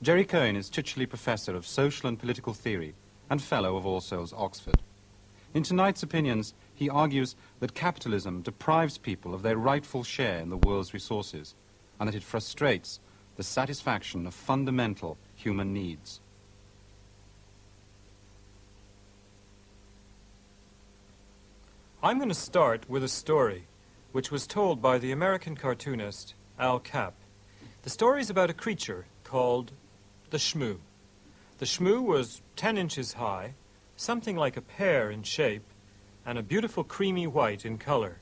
Jerry Cohen is Chichele Professor of Social and Political Theory and Fellow of All Souls, Oxford. In tonight's opinions, he argues that capitalism deprives people of their rightful share in the world's resources and that it frustrates the satisfaction of fundamental human needs. I'm going to start with a story which was told by the American cartoonist Al Capp. The story is about a creature called the shmoo. The shmoo was 10 inches high, something like a pear in shape, and a beautiful creamy white in color.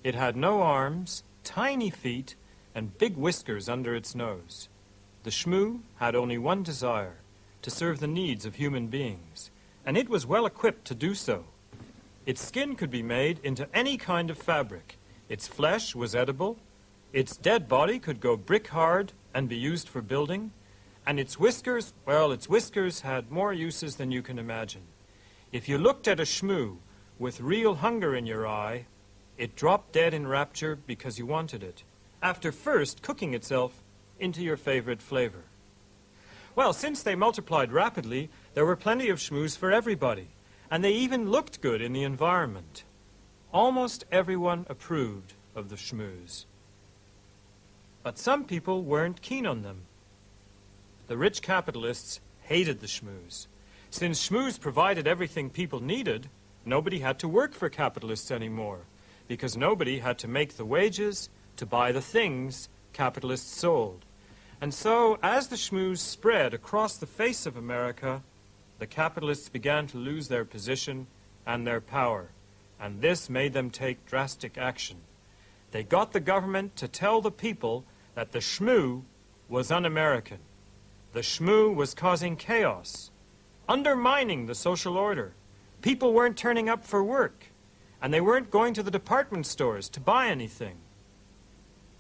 It had no arms, tiny feet, and big whiskers under its nose. The shmoo had only one desire, to serve the needs of human beings, and it was well equipped to do so. Its skin could be made into any kind of fabric. Its flesh was edible. Its dead body could go brick hard and be used for building. And its whiskers, well, its whiskers had more uses than you can imagine. If you looked at a shmoo with real hunger in your eye, it dropped dead in rapture because you wanted it, after first cooking itself into your favorite flavor. Well, since they multiplied rapidly, there were plenty of shmoos for everybody, and they even looked good in the environment. Almost everyone approved of the shmoos. But some people weren't keen on them. The rich capitalists hated the shmoos. Since shmoos provided everything people needed, nobody had to work for capitalists anymore, because nobody had to make the wages to buy the things capitalists sold. And so, as the shmoos spread across the face of America, the capitalists began to lose their position and their power, and this made them take drastic action. They got the government to tell the people that the shmoo was un-American. The shmoo was causing chaos, undermining the social order. People weren't turning up for work, and they weren't going to the department stores to buy anything.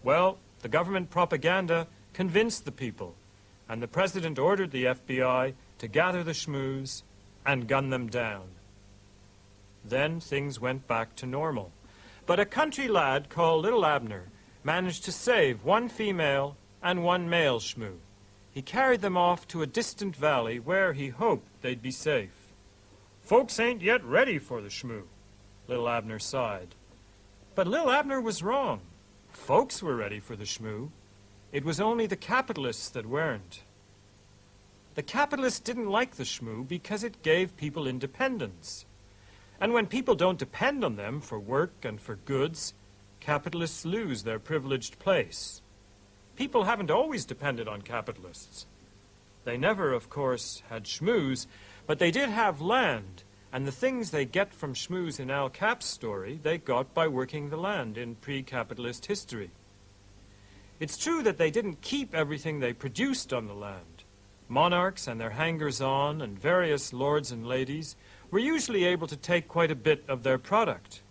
Well, the government propaganda convinced the people, and the president ordered the FBI to gather the shmoos and gun them down. Then things went back to normal. But a country lad called Little Abner managed to save one female and one male shmoo. He carried them off to a distant valley where he hoped they'd be safe. "Folks ain't yet ready for the shmoo," Little Abner sighed. But Little Abner was wrong. Folks were ready for the shmoo. It was only the capitalists that weren't. The capitalists didn't like the shmoo because it gave people independence. And when people don't depend on them for work and for goods, capitalists lose their privileged place. People haven't always depended on capitalists. They never, of course, had shmoos, but they did have land, and the things they get from shmoos in Al Capp's story, they got by working the land in pre-capitalist history. It's true that they didn't keep everything they produced on the land. Monarchs and their hangers-on and various lords and ladies were usually able to take quite a bit of their product.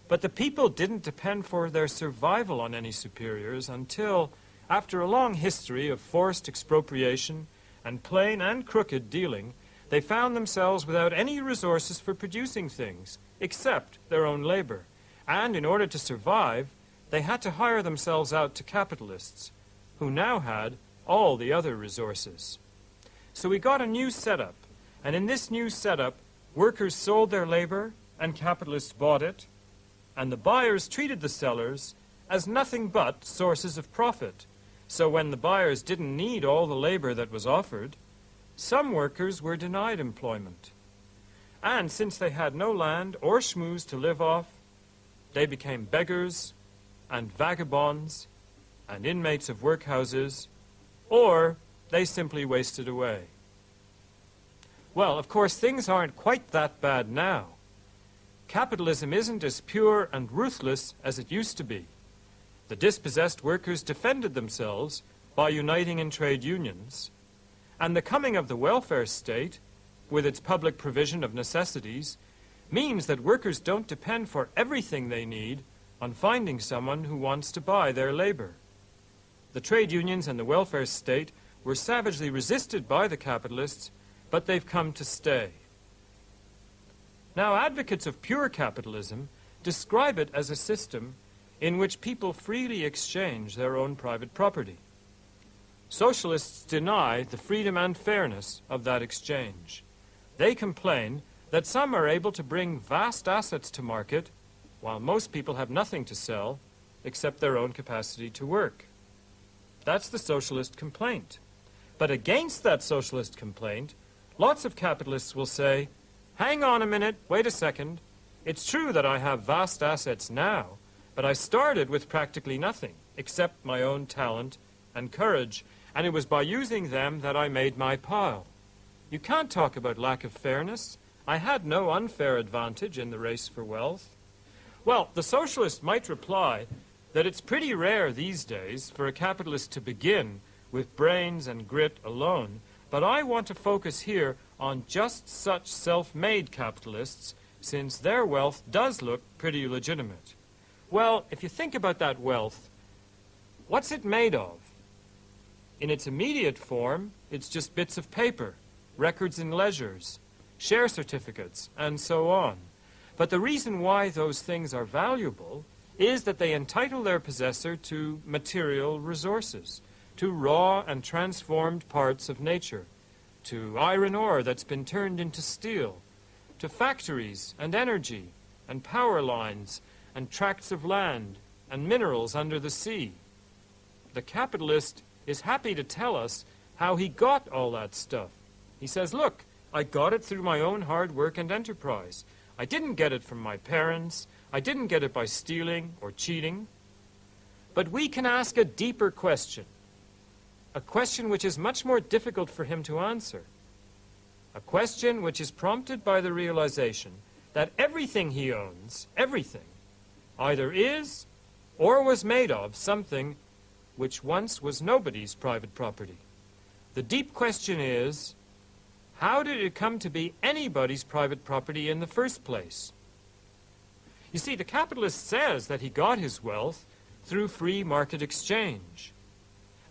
But the people didn't depend for their survival on any superiors until, after a long history of forced expropriation and plain and crooked dealing, they found themselves without any resources for producing things, except their own labor. And in order to survive, they had to hire themselves out to capitalists, who now had all the other resources. So we got a new setup, and in this new setup, workers sold their labor and capitalists bought it, and the buyers treated the sellers as nothing but sources of profit. So when the buyers didn't need all the labor that was offered, some workers were denied employment. And since they had no land or shmoos to live off, they became beggars and vagabonds and inmates of workhouses, or they simply wasted away. Well, of course, things aren't quite that bad now. Capitalism isn't as pure and ruthless as it used to be. The dispossessed workers defended themselves by uniting in trade unions, and the coming of the welfare state, with its public provision of necessities, means that workers don't depend for everything they need on finding someone who wants to buy their labor. The trade unions and the welfare state were savagely resisted by the capitalists, but they've come to stay. Now, advocates of pure capitalism describe it as a system in which people freely exchange their own private property. Socialists deny the freedom and fairness of that exchange. They complain that some are able to bring vast assets to market, while most people have nothing to sell except their own capacity to work. That's the socialist complaint. But against that socialist complaint, lots of capitalists will say, hang on a minute, wait a second. It's true that I have vast assets now, but I started with practically nothing except my own talent and courage, and it was by using them that I made my pile. You can't talk about lack of fairness. I had no unfair advantage in the race for wealth. Well, the socialist might reply that it's pretty rare these days for a capitalist to begin with brains and grit alone, but I want to focus here on just such self-made capitalists, since their wealth does look pretty legitimate. Well, if you think about that wealth, what's it made of? In its immediate form, it's just bits of paper, records and ledgers, share certificates, and so on. But the reason why those things are valuable is that they entitle their possessor to material resources, to raw and transformed parts of nature, to iron ore that's been turned into steel, to factories and energy and power lines and tracts of land and minerals under the sea. The capitalist is happy to tell us how he got all that stuff. He says, look, I got it through my own hard work and enterprise. I didn't get it from my parents. I didn't get it by stealing or cheating. But we can ask a deeper question, a question which is much more difficult for him to answer, a question which is prompted by the realization that everything he owns, everything, either is or was made of something which once was nobody's private property. The deep question is, how did it come to be anybody's private property in the first place? You see, the capitalist says that he got his wealth through free market exchange.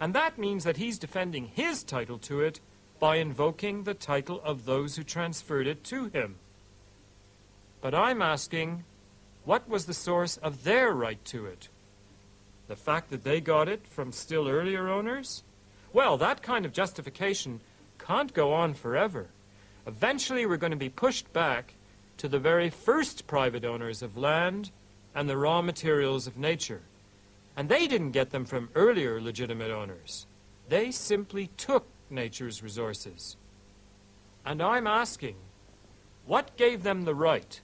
And that means that he's defending his title to it by invoking the title of those who transferred it to him. But I'm asking, what was the source of their right to it? The fact that they got it from still earlier owners? Well, that kind of justification can't go on forever. Eventually we're going to be pushed back to the very first private owners of land and the raw materials of nature. And they didn't get them from earlier legitimate owners. They simply took nature's resources. And I'm asking, what gave them the right,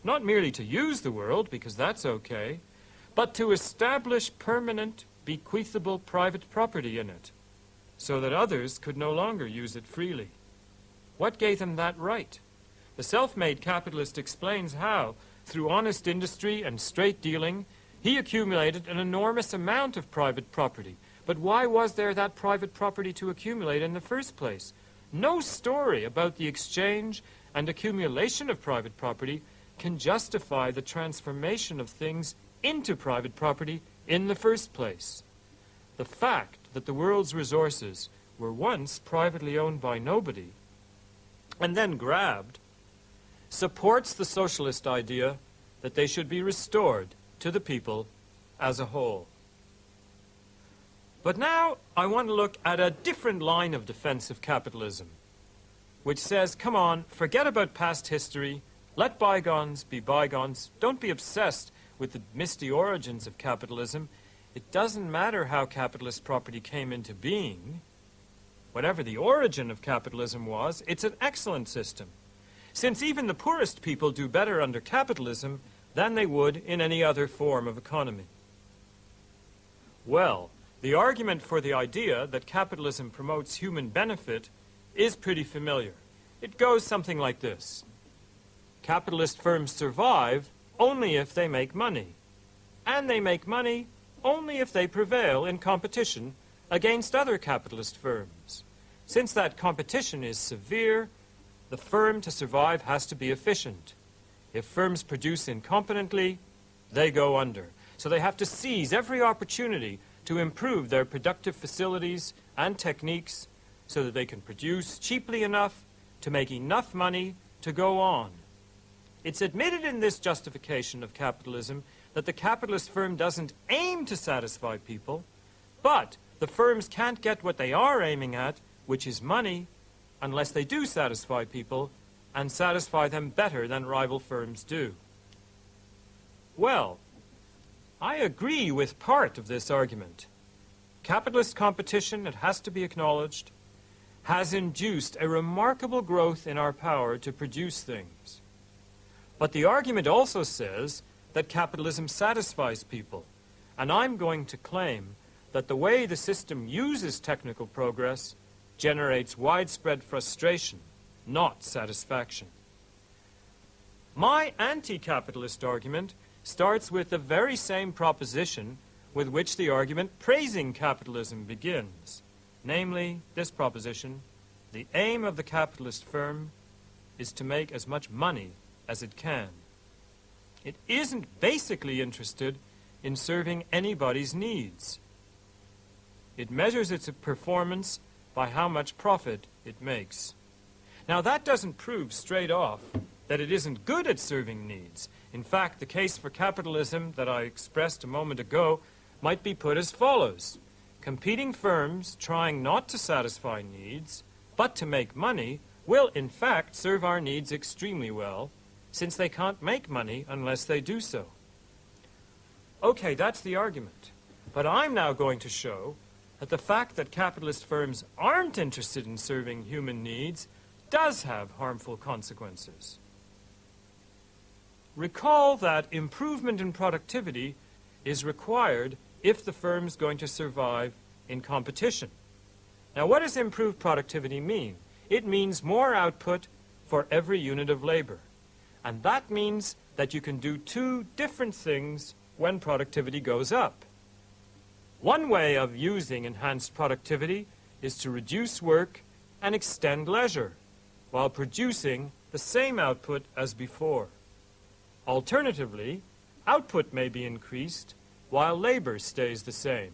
not merely to use the world, because that's okay, but to establish permanent, bequeathable private property in it, so that others could no longer use it freely? What gave them that right? The self-made capitalist explains how, through honest industry and straight dealing, he accumulated an enormous amount of private property. But why was there that private property to accumulate in the first place? No story about the exchange and accumulation of private property can justify the transformation of things into private property in the first place. The fact that the world's resources were once privately owned by nobody and then grabbed supports the socialist idea that they should be restored to the people as a whole. But now I want to look at a different line of defense of capitalism, which says, come on, forget about past history, let bygones be bygones, don't be obsessed with the misty origins of capitalism. It doesn't matter how capitalist property came into being. Whatever the origin of capitalism was, it's an excellent system, since even the poorest people do better under capitalism than they would in any other form of economy. Well, the argument for the idea that capitalism promotes human benefit is pretty familiar. It goes something like this. Capitalist firms survive only if they make money, and they make money only if they prevail in competition against other capitalist firms. Since that competition is severe, the firm to survive has to be efficient. If firms produce incompetently, they go under. So they have to seize every opportunity to improve their productive facilities and techniques so that they can produce cheaply enough to make enough money to go on. It's admitted in this justification of capitalism that the capitalist firm doesn't aim to satisfy people, but the firms can't get what they are aiming at, which is money, unless they do satisfy people, and satisfy them better than rival firms do. Well, I agree with part of this argument. Capitalist competition, it has to be acknowledged, has induced a remarkable growth in our power to produce things. But the argument also says that capitalism satisfies people, and I'm going to claim that the way the system uses technical progress generates widespread frustration, not satisfaction. My anti-capitalist argument starts with the very same proposition with which the argument praising capitalism begins, namely this proposition: the aim of the capitalist firm is to make as much money as it can. It isn't basically interested in serving anybody's needs. It measures its performance by how much profit it makes. Now, that doesn't prove straight off that it isn't good at serving needs. In fact, the case for capitalism that I expressed a moment ago might be put as follows. Competing firms trying not to satisfy needs, but to make money, will in fact serve our needs extremely well, since they can't make money unless they do so. Okay, that's the argument. But I'm now going to show that the fact that capitalist firms aren't interested in serving human needs does have harmful consequences. Recall that improvement in productivity is required if the firm's going to survive in competition. Now, what does improved productivity mean? It means more output for every unit of labor. And that means that you can do two different things when productivity goes up. One way of using enhanced productivity is to reduce work and extend leisure, while producing the same output as before. Alternatively, output may be increased while labor stays the same.